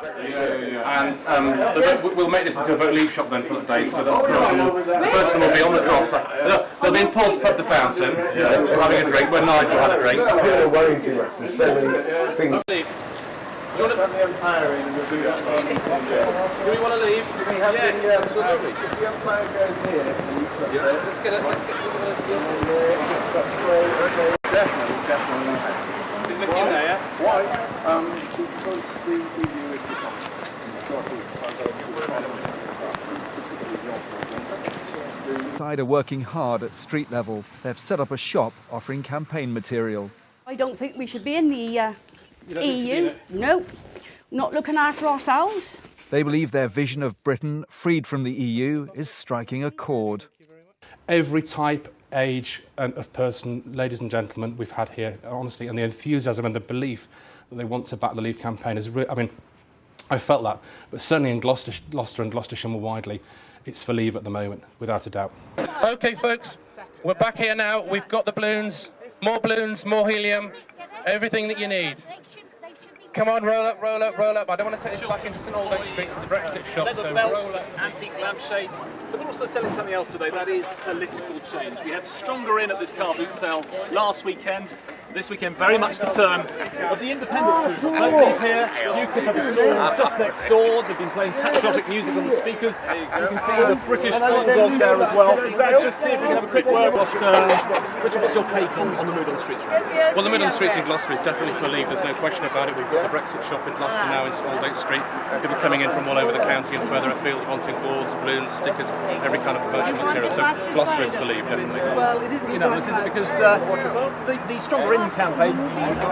And we'll make this into a vote leave shop then for the day, so that the person will be on the cross. They'll be in Paul's pub, the Fountain, having a drink, where Nigel had a drink. People are worrying too much, there's so many things. Do we want to leave? Do we have absolutely. If the umpire goes here, Let's get it. Definitely. Why? Because the view is the Side are working hard at street level. They've set up a shop offering campaign material. I don't think we should be in the EU. No, not looking after ourselves. They believe their vision of Britain freed from the EU is striking a chord. Every type, age of person, ladies and gentlemen, we've had here, honestly, and the enthusiasm and the belief that they want to back the Leave campaign is I mean, I felt that, but certainly in Gloucester and Gloucestershire more widely, it's for Leave at the moment, without a doubt. OK, folks, we're back here now. We've got the balloons, more helium, everything that you need. Come on, roll up. I don't want to take this back into St Aldgate Street to the Brexit shop, so roll up. Antique lampshades, but they're also selling something else today, that is political change. We had Stronger In at this car boot sale last weekend. This weekend, very much the turn of the independence movement. Don't leave here, UKIP have a store just next door. They've been playing patriotic music on the speakers. You can see the British bulldog there as well. Let's just see if we can have a quick word. Richard, what's your take on the mood on the streets around here? Well, the mood on the streets in Gloucester is definitely for Leave, there's no question about it. We've got the Brexit shop in Gloucester now in St Aldgate Street. People coming in from all over the county and further afield wanting boards, balloons, stickers, every kind of promotional material. So Gloucester is for Leave, definitely. Well, it isn't unanimous, is it? Because the Stronger In campaign,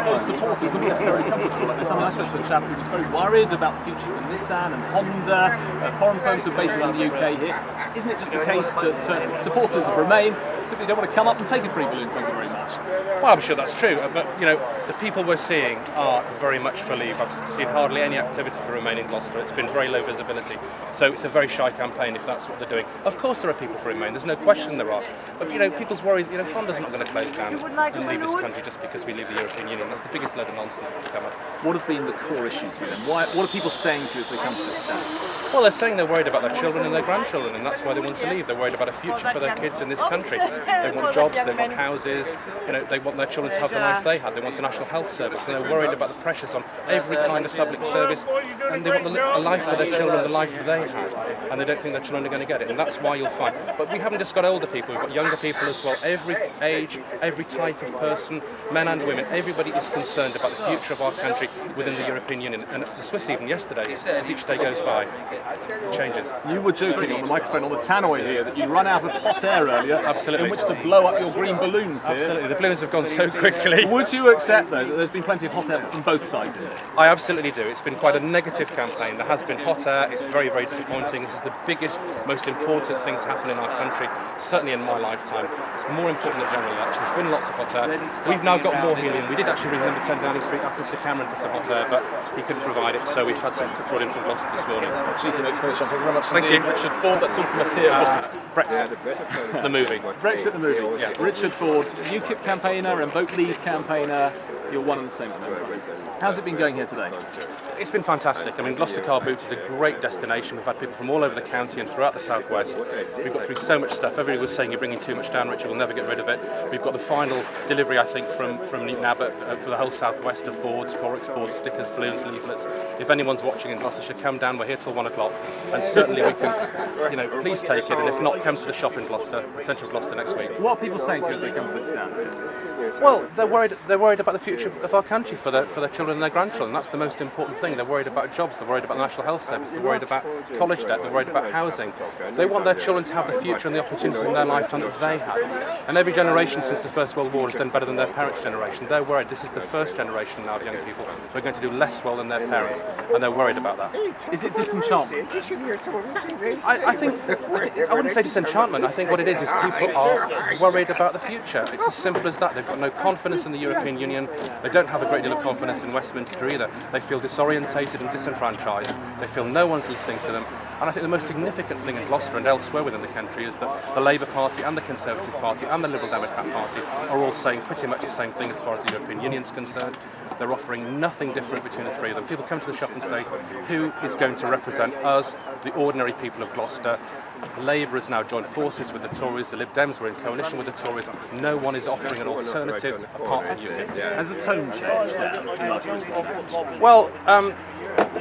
those supporters wouldn't necessarily come to a school like this. I mean, I spoke to a chap who was very worried about the future for Nissan and Honda, foreign firms with bases in the UK here. Isn't it just the case that supporters of Remain simply don't want to come up and take a free balloon, thank you very much? Well, I'm sure that's true, but you know, the people we're seeing are very much for Leave. I've seen hardly any activity for Remain in Gloucester. It's been very low visibility, so it's a very shy campaign if that's what they're doing. Of course there are people for Remain, there's no question there are, but you know, people's worries, you know, Honda's not going to close down and leave this country just because we leave the European Union. That's the biggest load of nonsense that's come up. What have been the core issues for them? What are people saying to you as they come to this stand? Well, they're saying they're worried about their children and their grandchildren, and that's why they want to leave. They're worried about a future for their kids in this country. They want jobs, they want houses, you know, they want their children to have the life they had. They want a national health service, and they're worried about the pressures on every kind of public service, and they want a life for their children, the life they had, and they don't think their children are going to get it, and that's why you'll find. But we haven't just got older people, we've got younger people as well. Every age, every type of person, men and women, everybody is concerned about the future of our country within the European Union. And the Swiss even yesterday, as each day goes by, it changes. You were joking on the microphone on the tannoy here that you run out of hot air earlier. Absolutely. In which to blow up your green balloons here. Absolutely, the balloons have gone so quickly. Would you accept, though, that there's been plenty of hot air from both sides in this? I absolutely do. It's been quite a negative campaign. There has been hot air. It's very, very disappointing. This is the biggest, most important thing to happen in our country, certainly in my lifetime. It's more important than general elections. There's been lots of hot air. We've now got more helium. We did actually ring number 10 Downing Street, asked Mr Cameron for some hot air, but he couldn't provide it, so we've had some brought in from Gloucester this morning. Chief Explanation, thank you very much. Thank you. Richard Ford, that's all from us here. Brexit, the movie. Brexit, the movie. Yeah. Richard Ford, UKIP campaigner and Vote Leave campaigner. You're one and the same at the moment. How's it been going here today? It's been fantastic. I mean, Gloucester Car Boot is a great destination. We've had people from all over the county and throughout the southwest. We've got through so much stuff. Everybody was saying you're bringing too much down, Richard. We'll never get rid of it. We've got the final delivery, I think, from Newton Abbott for the whole southwest of boards, Corix boards, stickers, balloons, leaflets. If anyone's watching in Gloucestershire, come down. We're here till 1 o'clock, and certainly we can, you know, please take it. And if not, come to the shop in Gloucester, central Gloucester next week. What are people saying to you as they come to this stand here? Well, they're worried about the future of our country for their children and their grandchildren. That's the most important thing. They're worried about jobs. They're worried about the National Health Service. They're worried about college debt. They're worried about housing. They want their children to have the future and the opportunities in their lifetime that they had. And every generation since the First World War has done better than their parents' generation. They're worried this is the first generation now of young people who are going to do less well than their parents, and they're worried about that. Is it disenchantment? I wouldn't say disenchantment. I think what it is people are worried about the future. It's as simple as that. They've got no confidence in the European Union. They don't have a great deal of confidence in Westminster either. They feel disorientated and disenfranchised. They feel no one's listening to them. And I think the most significant thing in Gloucester and elsewhere within the country is that the Labour Party and the Conservative Party and the Liberal Democrat Party are all saying pretty much the same thing as far as the European Union's concerned. They're offering nothing different between the three of them. People come to the shop and say, who is going to represent us, the ordinary people of Gloucester? Labour has now joined forces with the Tories, the Lib Dems were in coalition with the Tories. No one is offering an alternative apart from UKIP. Has the tone changed now? Well,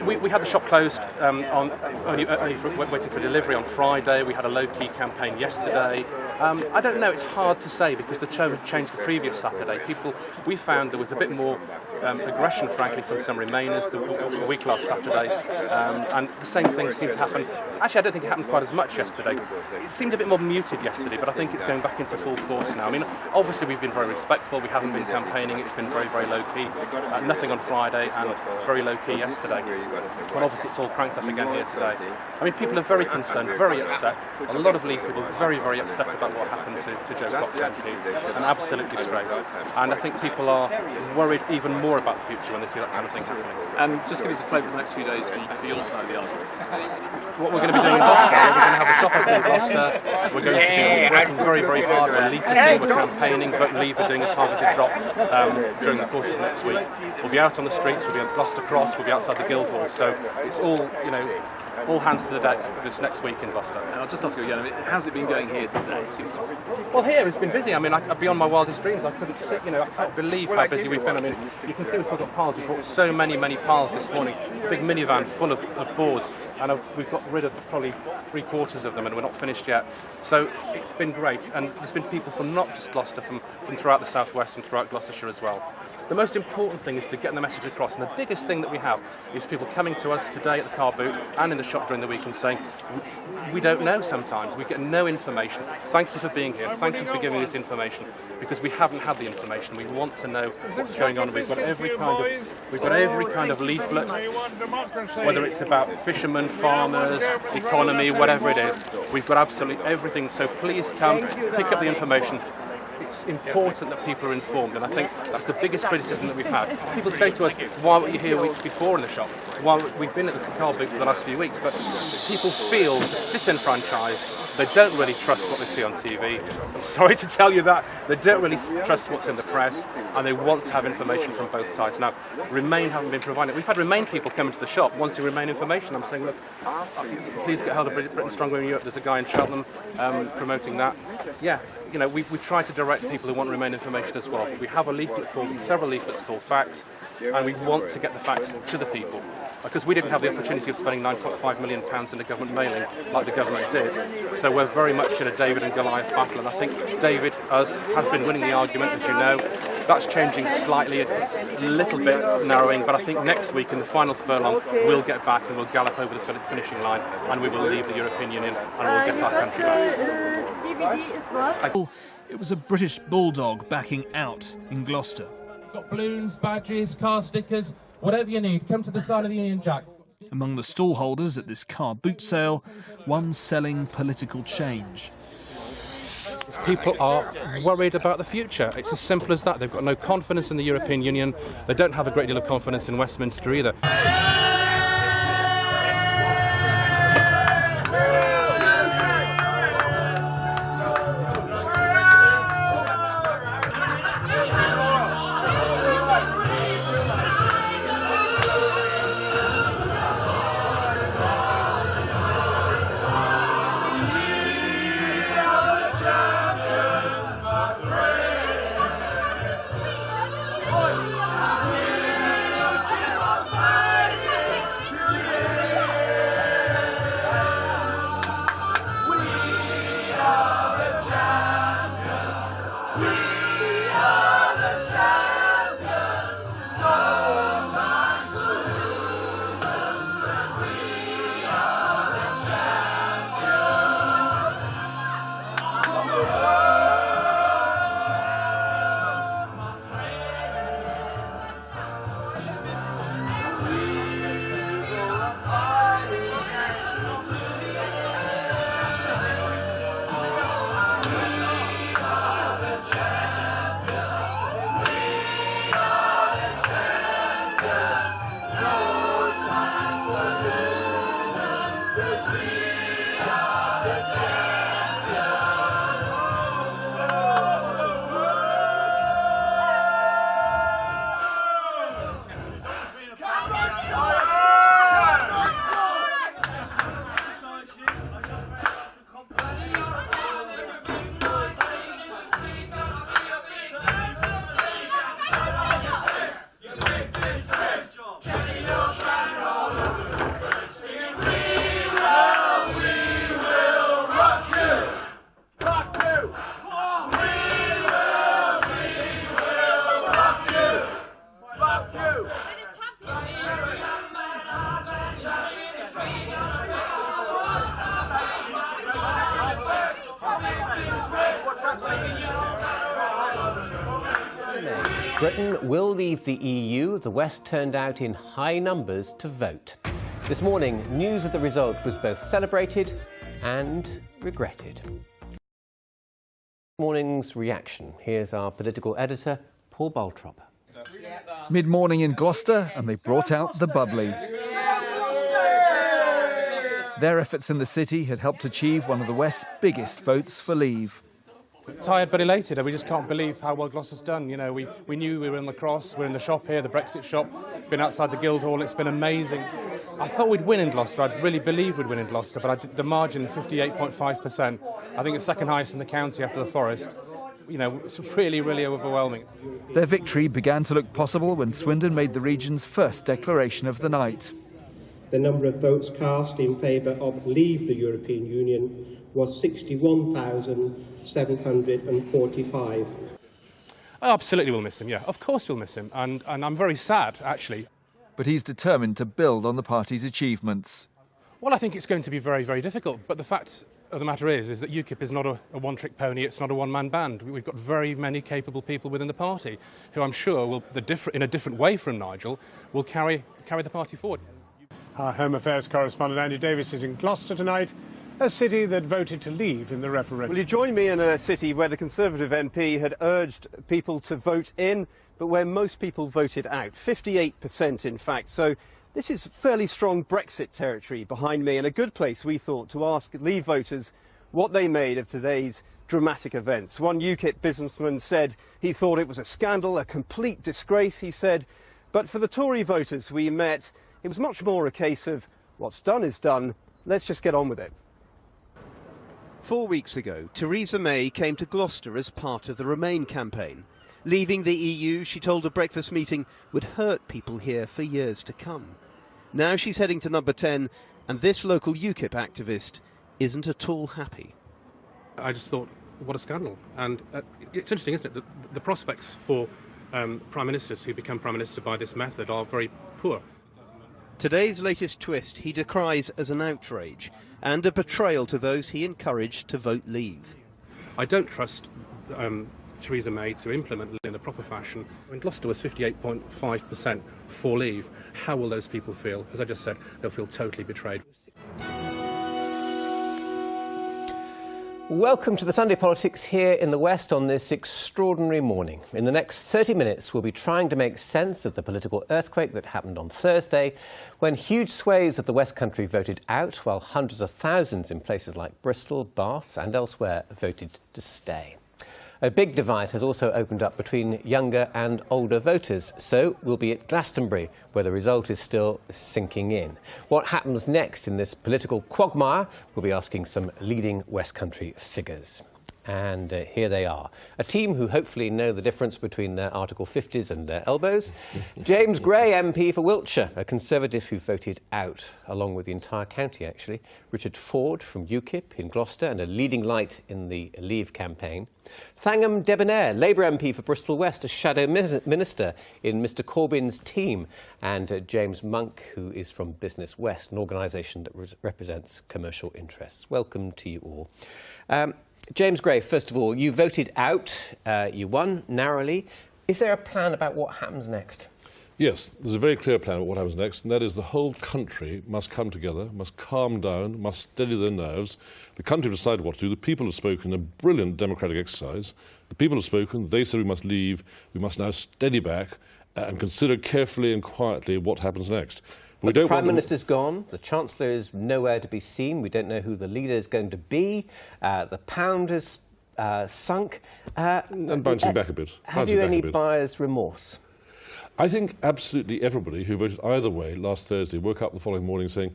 we had the shop closed only waiting for delivery on Friday. We had a low-key campaign yesterday. I don't know, it's hard to say because the tone changed the previous Saturday. We found there was a bit more aggression, frankly, from some Remainers the week last Saturday, and the same thing seemed to happen. Actually, I don't think it happened quite as much yesterday. It seemed a bit more muted yesterday, but I think it's going back into full force now. I mean, obviously we've been very respectful. We haven't been campaigning. It's been very, very low-key. Nothing on Friday and very low-key yesterday. But obviously it's all cranked up again here today. I mean, people are very concerned, very upset. A lot of Leave people are very, very upset about what happened to Joe Cox MP. An absolute disgrace. And I think people are worried even more about the future when they see that kind of thing happening. And just give us a flavour of the next few days for your side of the argument. What we're going to be doing in Gloucester, we're going to have a shop open in Gloucester. We're going to be working very, very hard. We're leafleting, we're campaigning, Vote Leave, we're doing a targeted drop during the course of next week. We'll be out on the streets, we'll be on Gloucester Cross, we'll be outside the Guildhall. So it's all, all hands to the deck this next week in Gloucester. And I'll just ask you again, how's it been going here today? Well, here it's been busy. I mean, beyond my wildest dreams, I couldn't sit, I can't believe how busy we've been. I mean, you can see we've still got piles. We bought so many piles this morning, a big minivan full of boards, and we've got rid of probably 3/4 of them, and we're not finished yet. So it's been great, and there's been people from not just Gloucester, from throughout the southwest and throughout Gloucestershire as well. The most important thing is to get the message across, and the biggest thing that we have is people coming to us today at the car boot and in the shop during the week and saying, we don't know sometimes, we get no information. Thank you for being here, thank you for giving us information, because we haven't had the information. We want to know what's going on. We've got every kind of leaflet, whether it's about fishermen, farmers, economy, whatever it is. We've got absolutely everything, so please come, pick up the information. It's important that people are informed, and I think that's the biggest criticism that we've had. People say to us, why weren't you here weeks before in the shop? Well, we've been at the car boot for the last few weeks, but people feel disenfranchised. They don't really trust what they see on TV. I'm sorry to tell you that. They don't really trust what's in the press, and they want to have information from both sides. Now, Remain haven't been providing it. We've had Remain people come into the shop wanting Remain information. I'm saying, look, please get hold of Britain Stronger in Europe. There's a guy in Cheltenham promoting that. Yeah. We try to direct people who want Remain information as well. We have several leaflets called Facts, and we want to get the facts to the people. Because we didn't have the opportunity of spending £9.5 million in a government mailing like the government did. So we're very much in a David and Goliath battle, and I think David has been winning the argument, as you know. That's changing slightly, a little bit narrowing, but I think next week in the final furlong we'll get back and we'll gallop over the finishing line, and we will leave the European Union and we'll get our country back. It was a British bulldog backing out in Gloucester. Got balloons, badges, car stickers, whatever you need. Come to the side of the Union Jack. Among the stallholders at this car boot sale, one selling political change. People are worried about the future. It's as simple as that. They've got no confidence in the European Union. They don't have a great deal of confidence in Westminster either. Champions. Britain will leave the EU, the West turned out in high numbers to vote. This morning, news of the result was both celebrated and regretted. Morning's reaction. Here's our political editor, Paul Baltrop. Mid-morning in Gloucester, and they brought out the bubbly. Their efforts in the city had helped achieve one of the West's biggest votes for leave. Tired but elated. We just can't believe how well Gloucester's done. You know, we knew we were in the cross. We're in the shop here, the Brexit shop. Been outside the Guildhall. It's been amazing. I thought we'd win in Gloucester. I really believed we'd win in Gloucester, but the margin, 58.5%. I think it's second highest in the county after the Forest. You know, it's really, really overwhelming. Their victory began to look possible when Swindon made the region's first declaration of the night. The number of votes cast in favour of leave the European Union was 61,745. I absolutely will miss him, yeah. Of course we'll miss him. And I'm very sad, actually. But he's determined to build on the party's achievements. Well, I think it's going to be very, very difficult. But the fact of the matter is that UKIP is not a one-trick pony. It's not a one-man band. We've got very many capable people within the party who I'm sure will, in a different way from Nigel, will carry the party forward. Our Home Affairs correspondent Andy Davis is in Gloucester tonight, a city that voted to leave in the referendum. Well, you join me in a city where the Conservative MP had urged people to vote in, but where most people voted out. 58% in fact. So this is fairly strong Brexit territory behind me, and a good place, we thought, to ask Leave voters what they made of today's dramatic events. One UKIP businessman said he thought it was a scandal, a complete disgrace, he said. But for the Tory voters we met, it was much more a case of what's done is done, let's just get on with it. 4 weeks ago, Theresa May came to Gloucester as part of the Remain campaign. Leaving the EU, she told a breakfast meeting, would hurt people here for years to come. Now she's heading to number 10, and this local UKIP activist isn't at all happy. I just thought, what a scandal. And it's interesting, isn't it, that the prospects for Prime Ministers who become Prime Minister by this method are very poor. Today's latest twist he decries as an outrage and a betrayal to those he encouraged to vote Leave. I don't trust Theresa May to implement in a proper fashion. When Gloucester was 58.5% for Leave, how will those people feel? As I just said, they'll feel totally betrayed. Welcome to the Sunday Politics here in the West on this extraordinary morning. In the next 30 minutes, we'll be trying to make sense of the political earthquake that happened on Thursday, when huge swathes of the West Country voted out, while hundreds of thousands in places like Bristol, Bath and elsewhere voted to stay. A big divide has also opened up between younger and older voters, so we'll be at Glastonbury, where the result is still sinking in. What happens next in this political quagmire? We'll be asking some leading West Country figures. And here they are, a team who hopefully know the difference between their Article 50s and their elbows. James Gray, MP for Wiltshire, a Conservative who voted out, along with the entire county actually. Richard Ford from UKIP in Gloucester and a leading light in the Leave campaign. Thangham Debonair, Labour MP for Bristol West, a shadow minister in Mr Corbyn's team. And James Monk, who is from Business West, an organisation that represents commercial interests. Welcome to you all. James Gray, first of all, you voted out, you won narrowly. Is there a plan about what happens next? Yes, there's a very clear plan about what happens next, and that is the whole country must come together, must calm down, must steady their nerves. The country have decided what to do. The people have spoken, a brilliant democratic exercise. The people have spoken, they said we must leave, we must now steady back and consider carefully and quietly what happens next. But the Prime Minister's gone, the Chancellor is nowhere to be seen, we don't know who the leader is going to be, the pound has sunk. And bouncing back a bit. Have you any buyer's remorse? I think absolutely everybody who voted either way last Thursday woke up the following morning saying,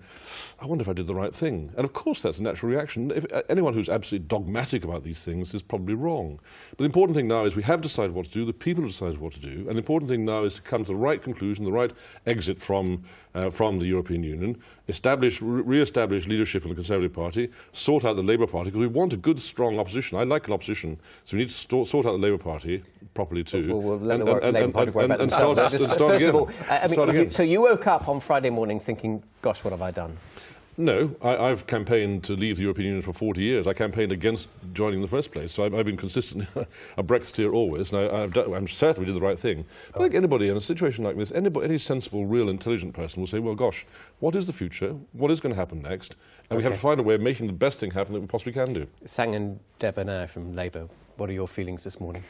I wonder if I did the right thing. And of course that's a natural reaction. If anyone who's absolutely dogmatic about these things is probably wrong. But the important thing now is we have decided what to do, the people have decided what to do, and the important thing now is to come to the right conclusion, the right exit from the European Union, re-establish leadership in the Conservative Party, sort out the Labour Party, because we want a good, strong opposition. I like an opposition, so we need to sort out the Labour Party properly too. We'll let the Labour Party worry about themselves. First of all, so you woke up on Friday morning thinking, gosh, what have I done? No, I've campaigned to leave the European Union for 40 years. I campaigned against joining in the first place, so I've been consistently a Brexiteer always, and I'm certain we did the right thing. But like anybody in a situation like this, any sensible, real, intelligent person will say, well, gosh, what is the future? What is going to happen next? And we have to find a way of making the best thing happen that we possibly can do. Sangan Debonair from Labour, what are your feelings this morning?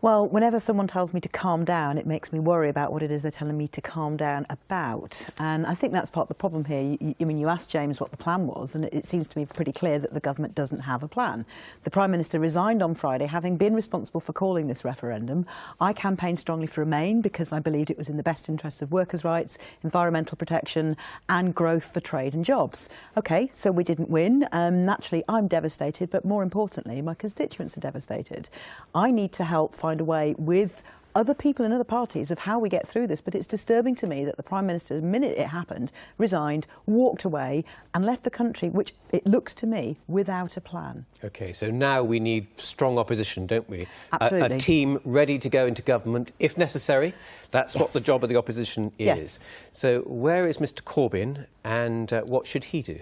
Well, whenever someone tells me to calm down, it makes me worry about what it is they're telling me to calm down about. And I think that's part of the problem here. You asked James what the plan was, and it seems to me pretty clear that the government doesn't have a plan. The Prime Minister resigned on Friday, having been responsible for calling this referendum. I campaigned strongly for Remain because I believed it was in the best interests of workers' rights, environmental protection and growth for trade and jobs. OK, so we didn't win. Naturally, I'm devastated, but more importantly, my constituents are devastated. I need to help find a way with other people in other parties of how we get through this, but it's disturbing to me that the Prime Minister, the minute it happened, resigned, walked away and left the country, which it looks to me, without a plan. OK, so now we need strong opposition, don't we? Absolutely. A team ready to go into government if necessary. That's what the job of the opposition is. Yes. So where is Mr Corbyn and what should he do?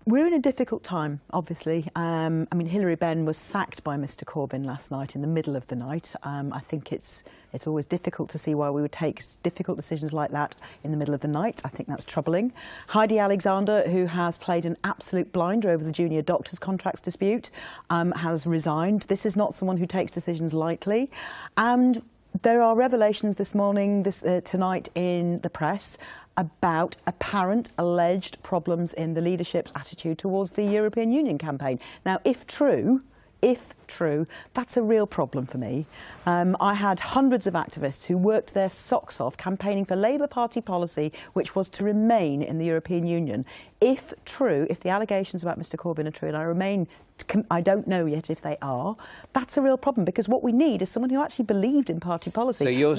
We're in a difficult time, obviously. I mean, Hilary Benn was sacked by Mr Corbyn last night in the middle of the night. I think it's always difficult to see why we would take difficult decisions like that in the middle of the night. I think that's troubling. Heidi Alexander, who has played an absolute blinder over the junior doctors' contracts dispute, has resigned. This is not someone who takes decisions lightly. And there are revelations this morning, tonight in the press, about apparent alleged problems in the leadership's attitude towards the European Union campaign. Now, if true, that's a real problem for me. I had hundreds of activists who worked their socks off campaigning for Labour Party policy, which was to remain in the European Union. If true, if the allegations about Mr Corbyn are true, and I don't know yet if they are, that's a real problem, because what we need is someone who actually believed in party policy. So you're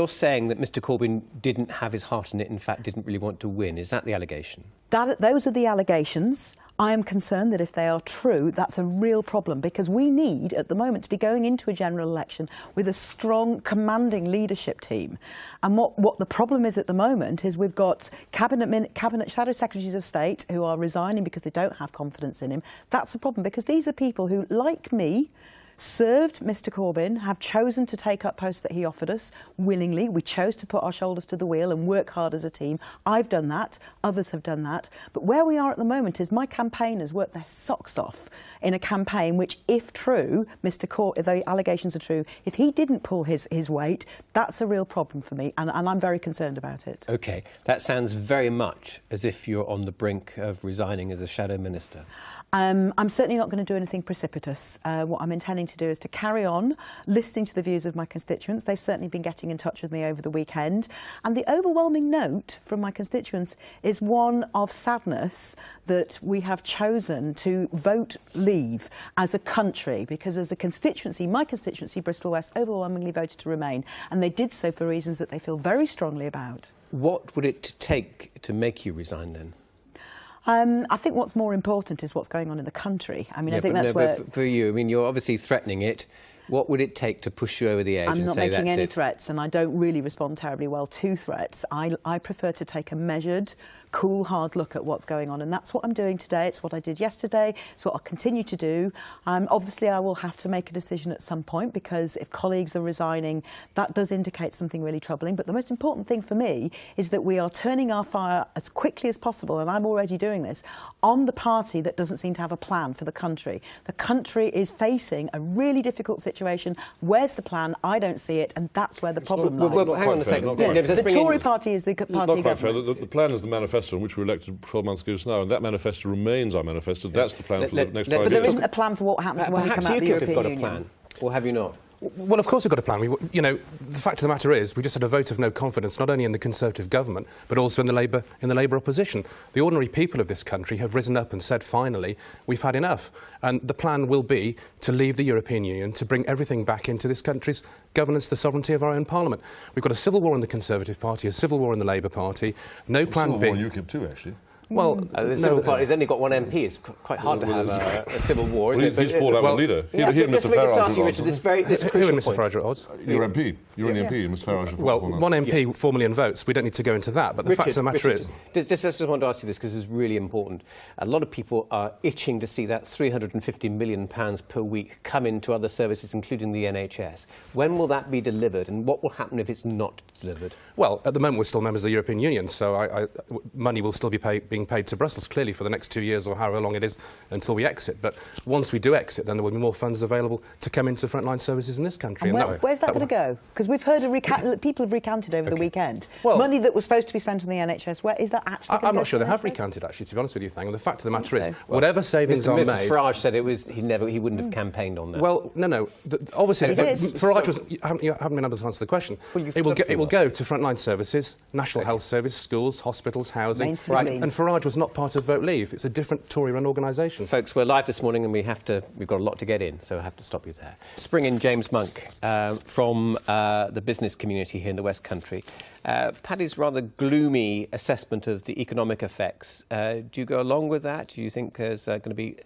saying that Mr Corbyn didn't have his heart in it, in fact didn't really want to win. Is that the allegation? Those are the allegations. I am concerned that if they are true, that's a real problem, because we need, at the moment, to be going into a general election with a strong, commanding leadership team. And what the problem is at the moment is we've got cabinet shadow secretaries of state who are resigning because they don't have confidence in him. That's a problem, because these are people who, like me, served Mr Corbyn, have chosen to take up posts that he offered us willingly. We chose to put our shoulders to the wheel and work hard as a team. I've done that. Others have done that. But where we are at the moment is my campaigners worked their socks off in a campaign which, if true, if the allegations are true, if he didn't pull his weight, that's a real problem for me, and I'm very concerned about it. OK, that sounds very much as if you're on the brink of resigning as a shadow minister. I'm certainly not going to do anything precipitous. What I'm intending to do is to carry on listening to the views of my constituents. They've certainly been getting in touch with me over the weekend. And the overwhelming note from my constituents is one of sadness that we have chosen to vote leave as a country, because as a constituency, my constituency, Bristol West, overwhelmingly voted to remain. And they did so for reasons that they feel very strongly about. What would it take to make you resign then? I think what's more important is what's going on in the country. I mean, I think that's where... But for you, I mean, you're obviously threatening it. What would it take to push you over the edge and say that's it? I'm not making any threats, and I don't really respond terribly well to threats. I prefer to take a measured, cool, hard look at what's going on, and that's what I'm doing today. It's what I did yesterday. It's what I'll continue to do. Obviously, I will have to make a decision at some point, because if colleagues are resigning, that does indicate something really troubling. But the most important thing for me is that we are turning our fire as quickly as possible, and I'm already doing this, on the party that doesn't seem to have a plan for the country. The country is facing a really difficult situation. Where's the plan? I don't see it, and that's where the problem lies. Well, hang on a second. The Tory party is the party not of quite fair. government. The plan is the manifesto on which we were elected 12 months ago now, and that manifesto remains our manifesto. That's the plan for the next 5 years. But there isn't a plan for what happens when we come out of the European Union. Perhaps UKIP have got a plan, or have you not? Well, of course we've got a plan. The fact of the matter is we just had a vote of no confidence, not only in the Conservative government, but also in the Labour opposition. The ordinary people of this country have risen up and said, finally, we've had enough. And the plan will be to leave the European Union, to bring everything back into this country's governance, the sovereignty of our own Parliament. We've got a civil war in the Conservative Party, a civil war in the Labour Party, no plan B. Civil war in UKIP too, actually. Well, the Civil Party's only got one MP. It's quite hard to have a civil war, isn't it? He's fallen out with the leader. Yeah, He and just Mr. let me just Farage ask you, Richard, this crucial Mr. point. Farage at odds? You're MP. You're only MP, and Mr. Farage. Well, one MP, 4 million votes. We don't need to go into that. But the fact of the matter is... I just want to ask you this, because it's really important. A lot of people are itching to see that £350 million per week come into other services, including the NHS. When will that be delivered, and what will happen if it's not delivered? Well, at the moment, we're still members of the European Union, so money will still be being paid to Brussels, clearly, for the next 2 years or however long it is until we exit. But once we do exit, then there will be more funds available to come into frontline services in this country. And where's that going to go? Because we've heard people have recounted over the weekend. Money that was supposed to be spent on the NHS, where is that actually going to go? I'm not sure they have recounted, actually, to be honest with you, Thang. And the fact of the matter is, whatever savings are made... Mr. Farage said he wouldn't have campaigned on that. Well, no. Obviously, Farage was... You haven't been able to answer the question. It will go to frontline services, National Health Service, schools, hospitals, housing. Right. And Farage was not part of Vote Leave. It's a different Tory-run organisation. Folks, we're live this morning and we've got a lot to get in, so I have to stop you there. Let's bring in James Monk from the business community here in the West Country. Paddy's rather gloomy assessment of the economic effects. Do you go along with that? Do you think there's going to be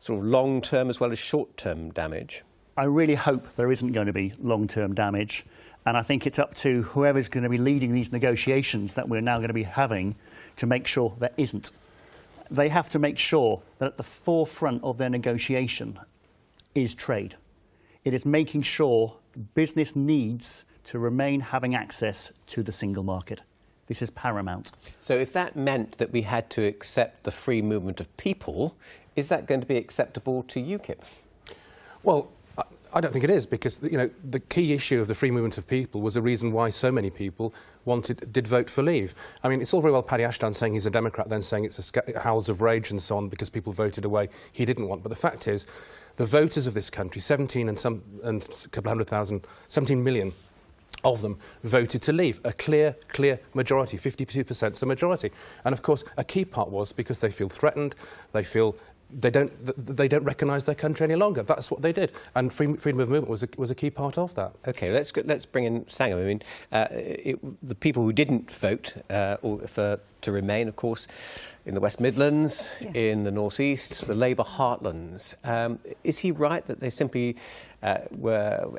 sort of long-term as well as short-term damage? I really hope there isn't going to be long-term damage. And I think it's up to whoever's going to be leading these negotiations that we're now going to be having to make sure there isn't. They have to make sure that at the forefront of their negotiation is trade. It is making sure business needs to remain having access to the single market. This is paramount. So if that meant that we had to accept the free movement of people, is that going to be acceptable to UKIP? Well, I don't think it is, because the key issue of the free movement of people was the reason why so many people did vote for leave. I mean, it's all very well Paddy Ashton saying he's a Democrat, then saying it's howls of rage and so on because people voted away he didn't want. But the fact is, the voters of this country, 17 million of them voted to leave. A clear majority, 52% is the majority. And of course, a key part was because they feel threatened, they feel they don't recognise their country any longer. That's what they did, and freedom of movement was a key part of that. OK, let's bring in Sangam. I mean, the people who didn't vote to remain, of course, in the West Midlands, in the North East, the Labour heartlands. Is he right that they simply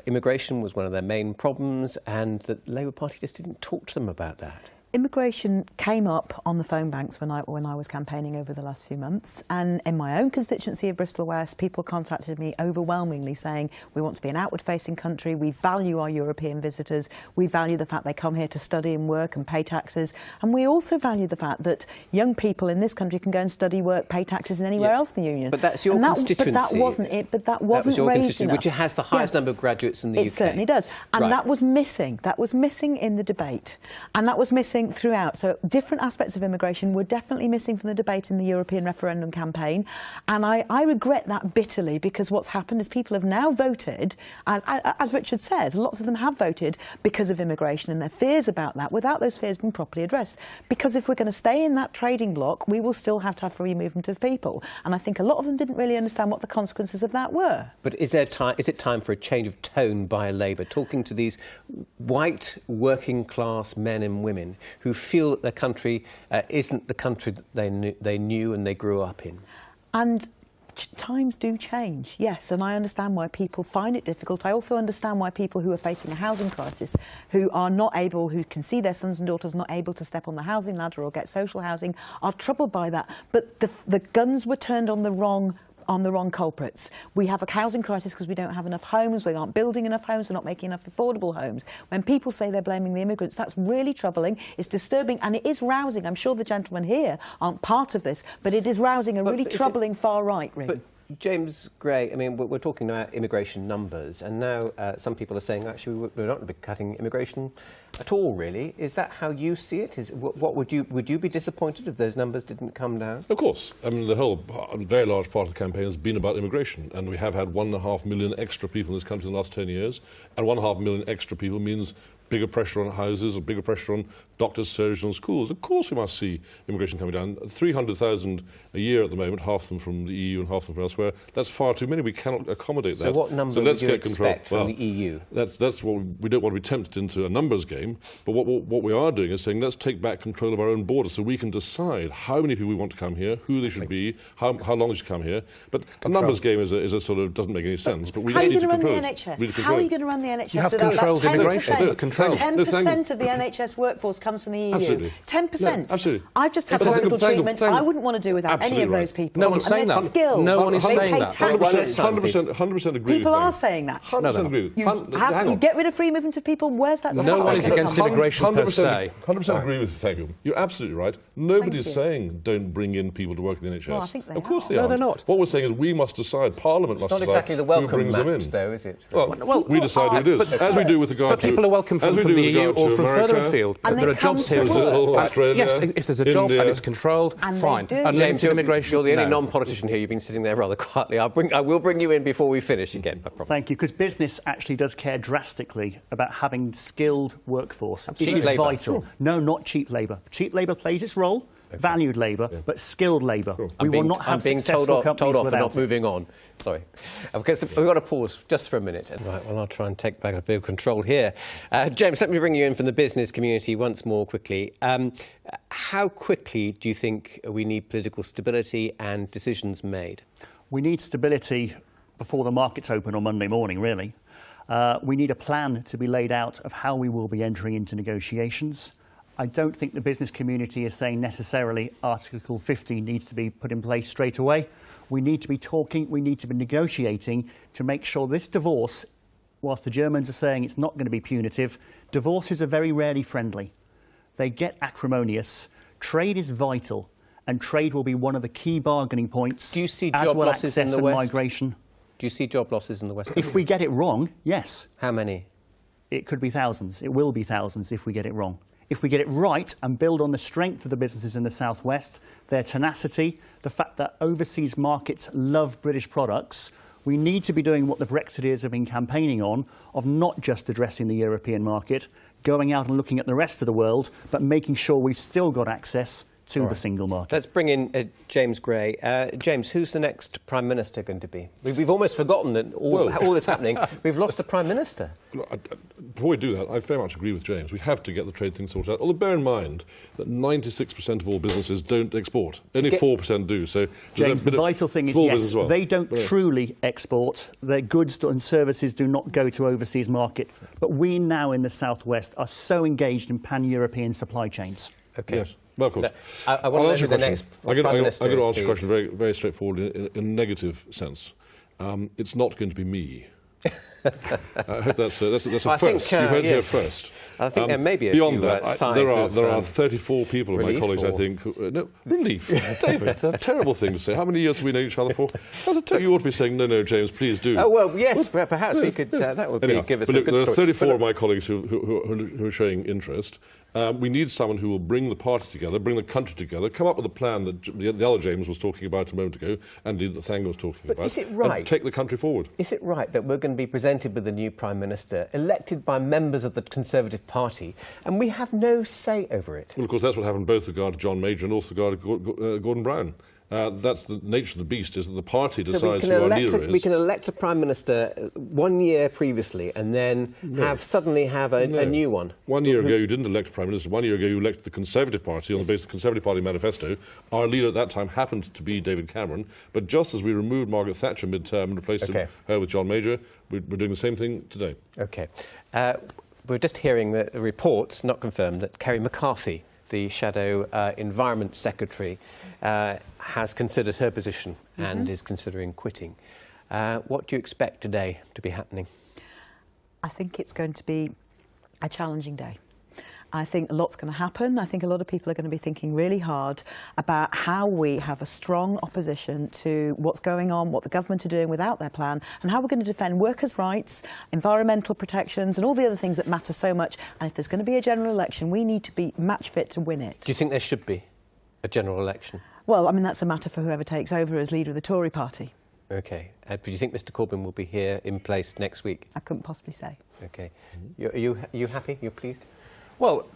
immigration was one of their main problems, and that the Labour Party just didn't talk to them about that? Immigration came up on the phone banks when I was campaigning over the last few months, and in my own constituency of Bristol West, people contacted me overwhelmingly saying we want to be an outward-facing country, we value our European visitors, we value the fact they come here to study and work and pay taxes, and we also value the fact that young people in this country can go and study, work, pay taxes in anywhere else in the Union. But that's your constituency. But that wasn't it. But that wasn't your raised enough. Which has the highest number of graduates in the UK. It certainly does, and that was missing. That was missing in the debate, and that was missing throughout. So different aspects of immigration were definitely missing from the debate in the European referendum campaign, and I regret that bitterly, because what's happened is people have now voted, as Richard says, lots of them have voted because of immigration and their fears about that, without those fears being properly addressed. Because if we're going to stay in that trading bloc, we will still have to have free movement of people, and I think a lot of them didn't really understand what the consequences of that were. But is it time for a change of tone by Labour, talking to these white working class men and women who feel that their country isn't the country that they knew and they grew up in? And times do change, yes, and I understand why people find it difficult. I also understand why people who are facing a housing crisis, who can see their sons and daughters not able to step on the housing ladder or get social housing, are troubled by that. But the guns were turned on the wrong culprits. We have a housing crisis because we don't have enough homes, we aren't building enough homes, we're not making enough affordable homes. When people say they're blaming the immigrants, that's really troubling, it's disturbing, and it is rousing. I'm sure the gentlemen here aren't part of this, but it is rousing a really troubling far-right ring. But James Gray, I mean, we're talking about immigration numbers, and now some people are saying, actually, we're not going to be cutting immigration at all, really. Is that how you see it? Would you be disappointed if those numbers didn't come down? Of course. I mean, a very large part of the campaign has been about immigration, and we have had 1.5 million extra people in this country in the last 10 years, and 1.5 million extra people means bigger pressure on houses, or bigger pressure on doctors, surgeons and schools. Of course we must see immigration coming down. 300,000 a year at the moment, half them from the EU and half them from elsewhere. That's far too many. We cannot accommodate that. So what number would you expect from the EU? That's what we don't want to be tempted into a numbers game, but what we are doing is saying let's take back control of our own borders so we can decide how many people we want to come here, who they should be, how long they should come here. But a numbers game is a sort of doesn't make any sense. But we how just are you need to going to control run the it. NHS? How are you going to run the NHS? You have controlled immigration. 10% of the NHS workforce comes from the EU. Absolutely. 10%. No, absolutely. I've just had political treatment. I wouldn't want to do without any of those people. No one's saying that. Skilled. No one is saying that. 100% agree. People are saying that. 100% agree. You get rid of free movement of people. Where's that? No one is against immigration per se. 100% agree with you. Thank you. You're absolutely right. Nobody's saying don't bring in people to work in the NHS. Well, I think they of course are. they are. No, they're not. What we're saying is we must decide. Parliament must Not decide exactly the welcome who brings them in. mat, though, is it? Well, we decide who it is, as we do with regard to. But people are welcome from the EU or from further afield. And there are jobs here. Brazil, Australia, yes, if there's a job and it's controlled, fine. James, immigration. You're the only non-politician here. You've been sitting there rather quietly. I will bring you in before we finish again, I promise. Thank you, because business actually does care drastically about having skilled workforce. Cheap it is labour. vital. Sure. No, not cheap labour. Cheap labour plays its role. Valued labour, but skilled labour. Sure. We will not have successful companies told off without for not it. moving on. Sorry. Because we've got to pause just for a minute. Right, well, I'll try and take back a bit of control here. James, let me bring you in from the business community once more quickly. How quickly do you think we need political stability and decisions made? We need stability before the markets open on Monday morning, really. We need a plan to be laid out of how we will be entering into negotiations. I don't think the business community is saying necessarily Article 50 needs to be put in place straight away. We need to be talking, we need to be negotiating to make sure this divorce, whilst the Germans are saying it's not going to be punitive, divorces are very rarely friendly. They get acrimonious. Trade is vital, and trade will be one of the key bargaining points. Do you see as job well losses in access the and West? migration. Do you see job losses in the West? If we get it wrong, yes. How many? It could be thousands. It will be thousands if we get it wrong. If we get it right and build on the strength of the businesses in the South West, their tenacity, the fact that overseas markets love British products, we need to be doing what the Brexiteers have been campaigning on, of not just addressing the European market, going out and looking at the rest of the world, but making sure we've still got access to the single market. Let's bring in James Gray. James, who's the next Prime Minister going to be? We've almost forgotten that all this happening. We've lost the Prime Minister. Before we do that, I very much agree with James. We have to get the trade thing sorted out. Although bear in mind that 96% of all businesses don't export. Only 4% do. So James, the vital thing is, yes, they don't truly export. Their goods and services do not go to overseas market. But we now in the South West are so engaged in pan-European supply chains. Okay. Yes. Well, of course. I want to know who the next Prime Minister is. I'm going to answer your question very, very straightforwardly in a negative sense. It's not going to be me. I hope that's a first. You heard here first. I think there may be a beyond few that. There are 34 people of my colleagues, I think. No, relief, David. That's a terrible thing to say. How many years have we known each other for? You ought to be saying, no, James, please do. Oh well, yes, perhaps we could. That would give us a good story. There are 34 of my colleagues who are showing interest. We need someone who will bring the party together, bring the country together, come up with a plan that the other James was talking about a moment ago, and indeed that Thang was talking about. Is it right? And take the country forward. Is it right that we're going to be presented with a new Prime Minister, elected by members of the Conservative Party, and we have no say over it? Well, of course, that's what happened both with regard to John Major and also with regard to Gordon Brown. That's the nature of the beast, is that the party decides who our leader is. We can elect a Prime Minister 1 year previously and then suddenly have a new one. 1 year ago you didn't elect a Prime Minister. 1 year ago you elected the Conservative Party on the basis of the Conservative Party manifesto. Our leader at that time happened to be David Cameron, but just as we removed Margaret Thatcher mid-term and replaced her with John Major, we're doing the same thing today. OK. We're just hearing the reports, not confirmed, that Kerry McCarthy, the Shadow Environment Secretary, has considered her position and is considering quitting. What do you expect today to be happening? I think it's going to be a challenging day. I think a lot's going to happen. I think a lot of people are going to be thinking really hard about how we have a strong opposition to what's going on, what the government are doing without their plan, and how we're going to defend workers' rights, environmental protections, and all the other things that matter so much. And if there's going to be a general election, we need to be match fit to win it. Do you think there should be a general election? Well, I mean, that's a matter for whoever takes over as leader of the Tory party. OK. Do you think Mr Corbyn will be here in place next week? I couldn't possibly say. OK. Are you happy? You're pleased? Well,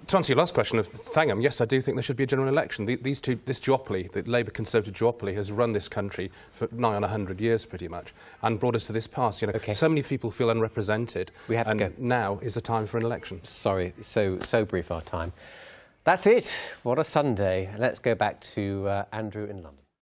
to answer your last question of Thangham, yes, I do think there should be a general election. This duopoly, the Labour-Conservative duopoly, has run this country for nigh on 100 years, pretty much, and brought us to this pass. You know, so many people feel unrepresented. We have to go. Now is the time for an election. Sorry, so brief our time. That's it. What a Sunday. Let's go back to Andrew in London.